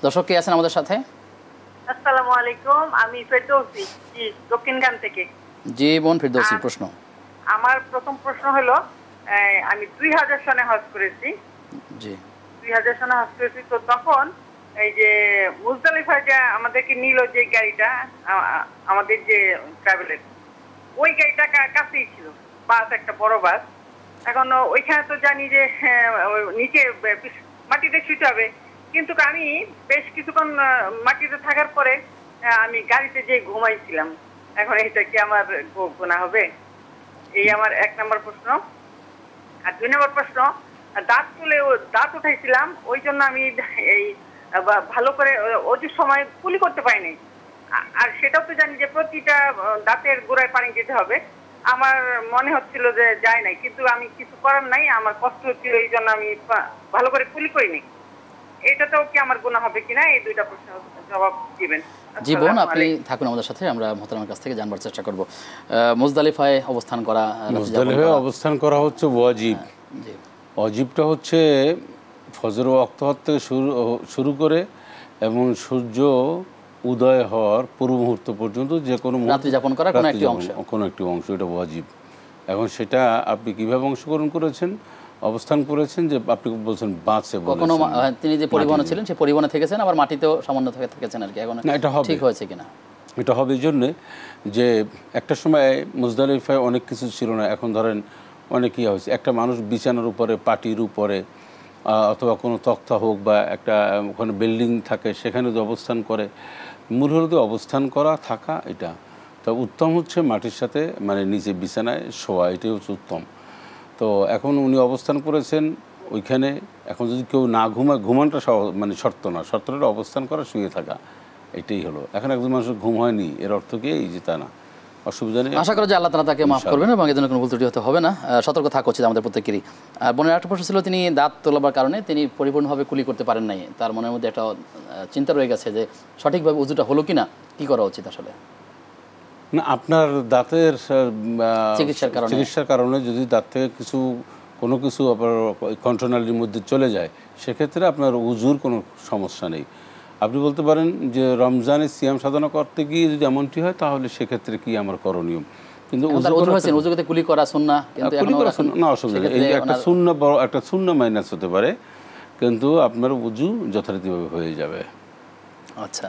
দর্শক কে আছেন আমাদের সাথে? আসসালামু আলাইকুম, আমি ফেরদৌসি দক্ষিণখান থেকে। জি বোন ফেরদৌসি, প্রশ্ন। আমার প্রথম প্রশ্ন হলো, আমি 2000 সনে হজ করেছি। জি 2000 সনে হজ করেছি, তো তখন এই যে মুজদালিফায় যে আমাদেরকে নিল যে গাড়িটা, আমাদের যে ট্রাভেলের, ওই গাড়িটা কাছেই ছিল, বাস, একটা বড় বাস। এখন ওইখানে তো জানি যে নিচে মাটিতে শুতে হবে, কিন্তু আমি বেশ কিছুক্ষণ মাটিতে থাকার পরে আমি গাড়িতে যে ঘুমাইছিলাম। এখন এটা কি আমার গুনাহ হবে? এই আমার 1 নম্বর প্রশ্ন। আর 2 নম্বর প্রশ্ন, দাঁত উঠাইছিলাম, ওই জন্য আমি এই ভালো করে অজুর সময় কুলি করতে পারিনি। আর সেটাও তো জানি যে প্রতিটা দাঁতের গোড়ায় পানি দিতে হবে। আমার মনে হচ্ছিল যে যায় নাই, কিন্তু আমি কিছু করার নাই, আমার কষ্ট হচ্ছিল, এই জন্য আমি ভালো করে কুলি করিনি। এটাতেও কি আমার গুনাহ হবে কিনা, এই 2টা প্রশ্নের জবাব দিবেন। জি বোন, আপনি থাকুন আমাদের সাথে, আমরা মোহতারামের কাছ থেকে জানবার চেষ্টা করব। মুজদালিফায় অবস্থান করা, মুজদালিফায় অবস্থান করা হচ্ছে ওয়াজিব। জি ওয়াজিবটা হচ্ছে ফজর ওয়াক্ত থেকে শুরু করে এবং সূর্য উদয় হওয়ার পূর্ব মুহূর্ত পর্যন্ত যে কোনো রাত্রি যাপন করা কোনো একটি অংশ, এটা ওয়াজিব। এখন সেটা আপনি কিভাবে অংশগ্রহণ করেছেন, অবস্থান করেছেন, যে আপনি বলছেন বাসে, কখনো তিনি যে পরিবহনে ছিলেন সেই পরিবহনে থেকেছেন, আবার মাটিতেও সামান্য থেকেছেন আর কি। এখন এটা হবে, ঠিক হয়েছে কিনা? এটা হবে এই জন্যে যে একটা সময় মুজদালিফায় অনেক কিছু ছিল না। এখন ধরেন অনেক ইয়ে হয়েছে, একটা মানুষ বিছানার উপরে, পাটির উপরে, অথবা কোনো তক্তা হোক বা একটা ওখানে বিল্ডিং থাকে, সেখানে যদি অবস্থান করে, মূল হলো তো অবস্থান করা, থাকা, এটা তো উত্তম হচ্ছে মাটির সাথে, মানে নিচে বিছানায় শোয়া, এটাই হচ্ছে উত্তম। তো এখন উনি অবস্থান করেছেন ওইখানে। এখন যদি কেউ না ঘুমায়, ঘুমানটা মানে শর্ত না, শর্তটা অবস্থান করা, শুয়ে থাকা, এটাই হলো। এখন একজন মানুষের ঘুম হয়নি, এর অর্থ কি এই যে তা না, অসুবিধা নেই। আশা করি যে আল্লাহ তাআলা তাকে মাফ করবেন এবং এর জন্য কোনো ভুল ত্রুটি হতে হবে না। সতর্ক থাকা উচিত আমাদের প্রত্যেকেরই। আর বোনের একটা প্রশ্ন ছিল, তিনি দাঁত তোলাবার কারণে তিনি পরিপূর্ণভাবে কুলি করতে পারেন নাই। তার মনের মধ্যে একটা চিন্তা রয়ে গেছে যে সঠিকভাবে উযুটা হলো কিনা, কি করা উচিত আসলে? না, আপনার দাঁতের চিকিৎসার কারণে যদি দাঁত থেকে কোনো কিছু আপনার কন্ট্রোনালির মধ্যে চলে যায়, সেক্ষেত্রে আপনার উজুর কোনো সমস্যা নেই। আপনি বলতে পারেন যে রমজানে সিয়াম সাধনা করতে গিয়ে যদি এমনটি হয়, তাহলে সেক্ষেত্রে কি আমার করণীয়? কিন্তু কুলি করা সুন্নাহ, কিন্তু না, অসুবিধা নেই। এই একটা সুন্নাহ মাইনাস হতে পারে, কিন্তু আপনার উজু যথারীতিভাবে হয়ে যাবে। আচ্ছা।